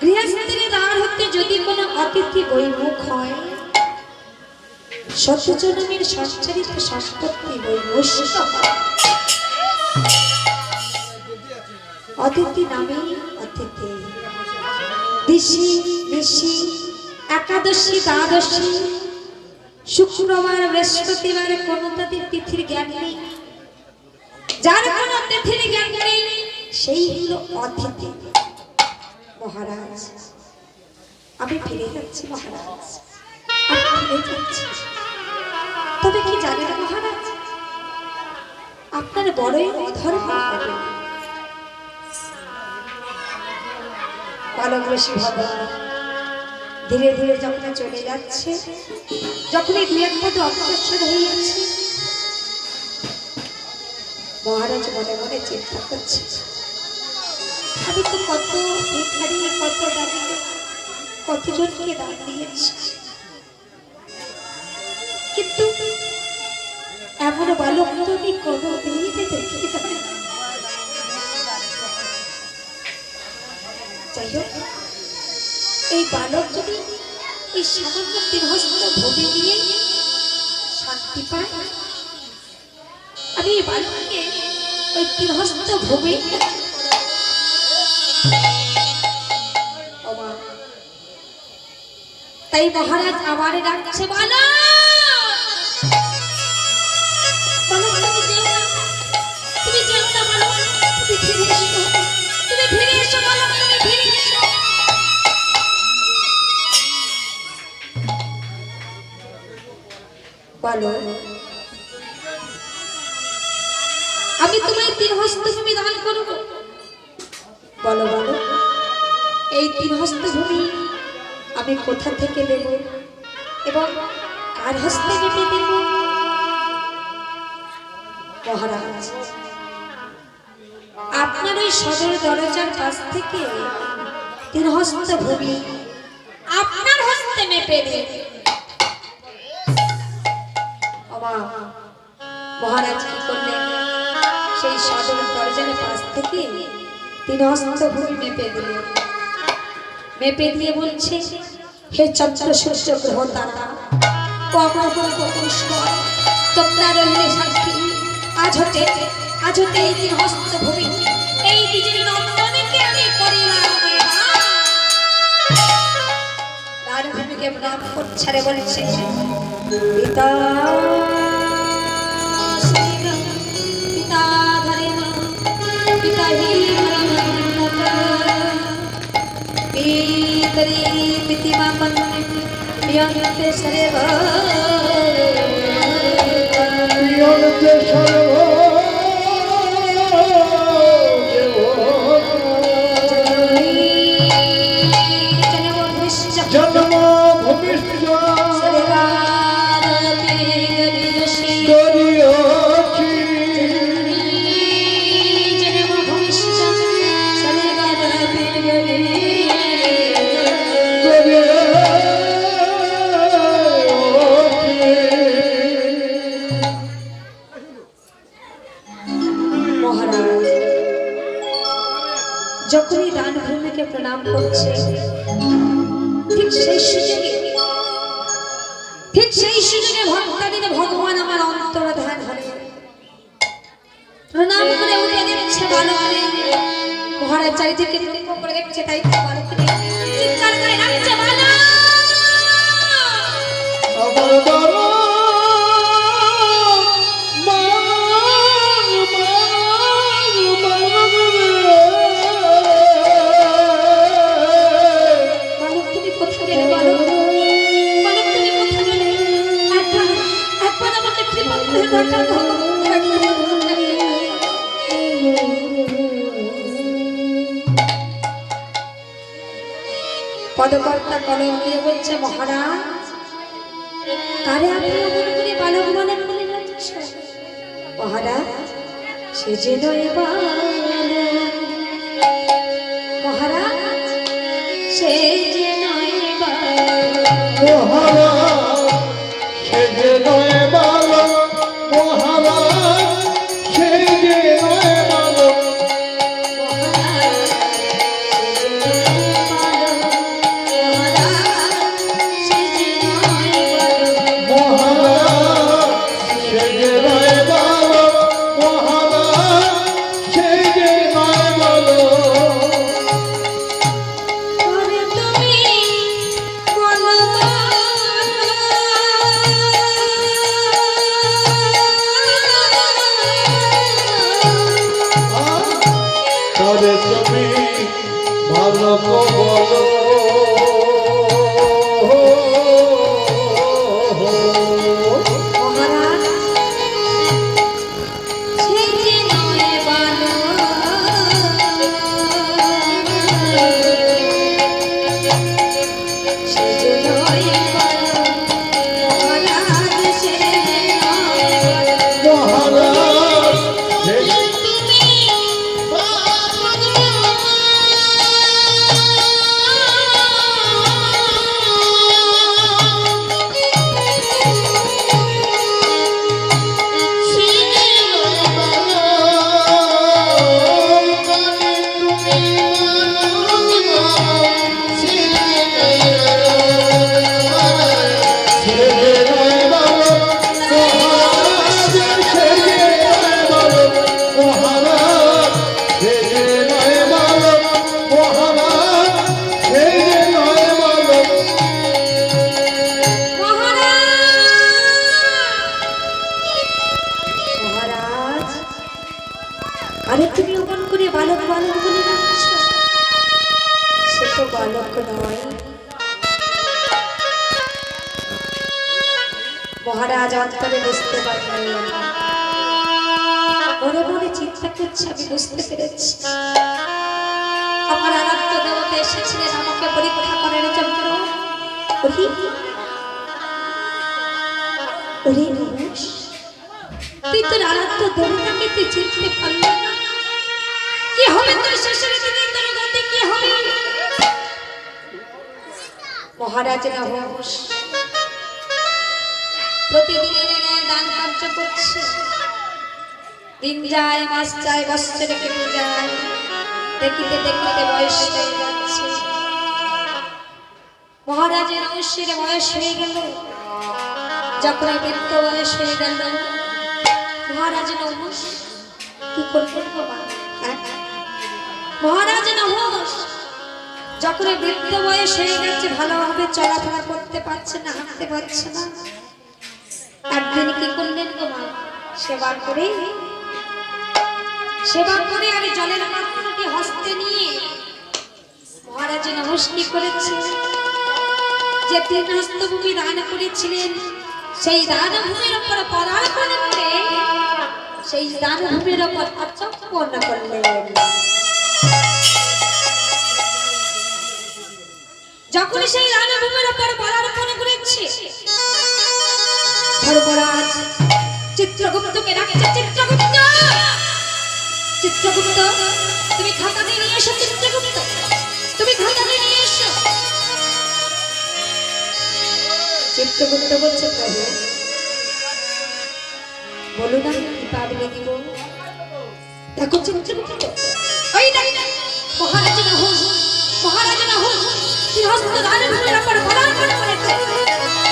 গৃহস্থের দ্বার হতে যদি কোনো অতিথি বৈমুখ হয়, শতজনমের সঞ্চারিত সম্পত্তি বৈমুষ্ট হয়। অতিথি নামে অতিথি, দিশি নিশি একাদশী দ্বাদশী শুক্রবার বৃহস্পতিবার কোনো তাদের তিথির জ্ঞান নেই, যার কোনো তিথির জ্ঞান নেই সেই হলো অতিথি। মহারাজ আমি ফিরে যাচ্ছি মহারাজ, আমি ফিরে যাচ্ছি। তবে কি জানেন মহারাজ, আপনার বড়ই অধর্ম হবে। বালক ঋষি ভগবান ধীরে ধীরে যখন চলে যাচ্ছে, যখনই দু এক পদ অগ্রসর হয়ে যাচ্ছে, মহারাজ মনে মনে চিন্তা করছে, আমি তো কত ভিখারি, কত দাঁড়িয়ে কতজনকে দান দিয়েছি, কিন্তু এমন বালক তো আমি কোনো দিনই দেখি না। যাই হোক, এই বালক যদি এই সামান্য তিরহস্ত ভূমি দিয়ে শান্তি পায়, আমি এই বালককে ওই তিরহস্ত ভূমি তাই মহারাজ আবার ডাকছে, বালক তুমি যেও না বালক, তুমি ফিরে এসো, তুমি ফিরে এসো বালক, তুমি ফিরে এসো। বালক আমি তোমায় তিরহস্ত ভূমি দান করব। বলো বলো, এই তিরহস্ত ভূমি আমি কোথা থেকে দেব এবং কার হস্তে মেপে দেব? মহারাজ আপনার ওই সদর দরজার কাছ থেকে তিরহস্ত ভূমি আপনার হস্তে মেপে দেব। মহারাজ কি করলেন, সেই সদর দরজার পাশ থেকে তিরহস্ত ভূমি মেপে দিলেন। মেপে দিয়ে বলছে, হে চন্দ্র সূর্য গ্রহ তারা তোমরা রইলে সাক্ষী, আজ হতে এই তিরহস্ত ভূমি এই নিজের নন্দনকে আমি করিলাম। তার ভূমিকে প্রণাম করছে রে, বলছে পিতা জন্ম ভবিষ্য যখনই দান ভূমিকে প্রণাম করছে, ঠিক সেই সুযোগে ভক্তাদিনে ভগবান আমার অন্তর ধ্যান ধরে প্রণাম করে উঠে দিচ্ছে বালককে। মহারাজ চারিদিকে লক্ষ্য করে দেখছে, তাই বালককে চিৎকার করে ডাকছে, বালক পদকর্তা কলম দিয়ে বলছে, মহারাজ কারে আপনি অমন করে বালক মনে করে যাচ্ছ? মহারাজ সে যে নয় বালক, মহারাজ সে যে নয় বালক, মহারাজ সে যে নয় বালক, মহারাজ সে যে নয় বালক, তুমি বলো করে বালক বালক বলে ডাকছ, সে তো বালক নয়। মহারাজ অন্তরে বুঝতে পারলেন, মনে মনে চিন্তা করছে আমি বুঝতে পেরেছি আমার আরাধ্য দেবতা এসেছিলেন আমাকে পরীক্ষা করার জন্য। ওরে ওরে নমস, তুই তোর আরাধ্য দেবতাকে তুই চিনতে পারলি না? কি হবে তোর শেষের দিনে, তোর গতি কি হবে? মহারাজ নমস প্রতিদিনের দান কার্য করছে, দিন যায় মাস যায় বছর কেটে যায়, দেখিতে দেখিতে বয়স হয়ে যাচ্ছে। মহারাজের অবশ্যের বয়স হয়ে গেল, যখন বৃদ্ধ বয়স হয়ে গেল মহারাজ নমস কি করবেন বাবা? মহারাজ নমস যখন বৃদ্ধ বয়স হয়ে গেছে, ভালোভাবে চলাফেরা করতে পারছে না, হাঁটতে পারছে না, একদিন কি করলেন গো মা? সেবা করে আমি জলের পাত্রটি হস্তে নিয়ে মহারাজ নমস কি করেছে, যে 3 হস্তভূমি দান করেছিলেন সেই দানভূমির উপর পদার্পণ করে সেই দানভূমির উপর আচমন করলেন। যখন সেই দানভূমির উপর পদার্পণ করেছে, ধর্মরাজ চিত্রগুপ্তকে ডাকছে, চিত্রগুপ্ত চিত্রগুপ্ত তুমি খাতা নিয়ে এসো, চিত্রগুপ্ত তুমি খাতা নিয়ে এসো। চিত্রগুপ্ত বলছে প্রভু বলুন আমি কি পাবলে দিব? দেখো চিত্রগুপ্ত ওই মহারাজ না হোক, মহারাজ না হোক তুই হস্ত দানভূমির উপর পদার্পণ করেছে,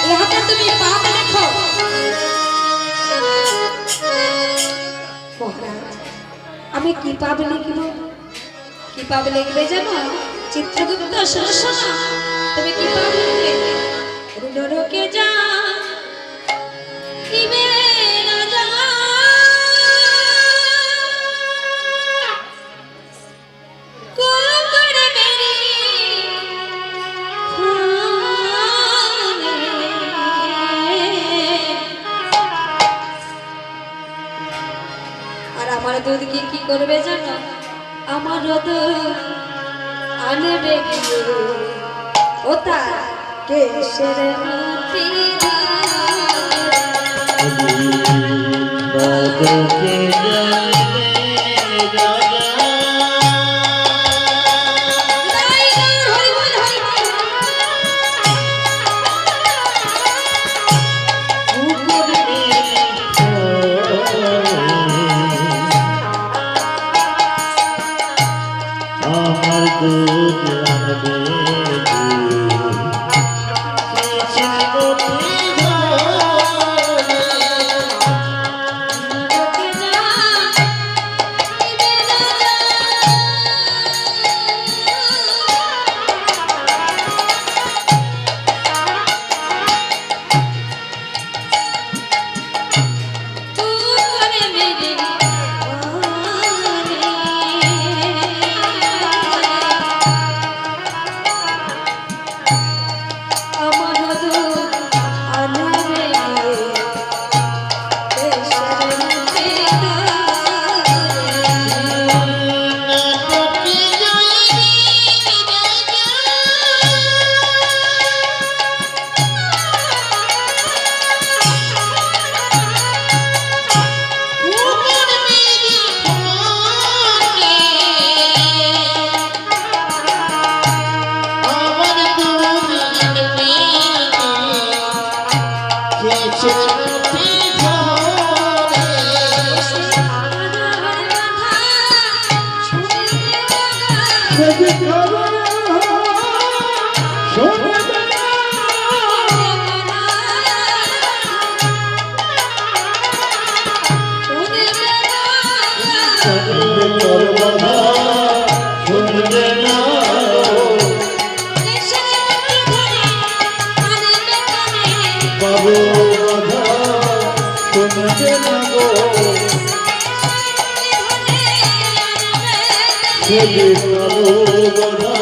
এই হাতে তুমি পাপ লেখো। মহারাজ আমি কি পাপ লিখব? কি পাপ লিখবে জানো চিত্রগুপ্ত? শোনো শোনো, তুমি কি পাপ লিখবে? নরকে যা ইবে রাজা কোকড়ে মেরি আর আমার দুধ কি করবে জানো? আমার দুধ আনবে ও তার কেশের মতি সে যে কারো কথা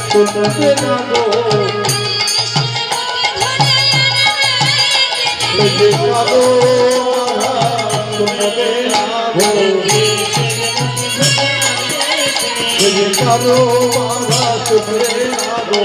শুনবে না গো সে যে কারো কথা শুনবে না গো সে যে কারো কথা শুনবে না গো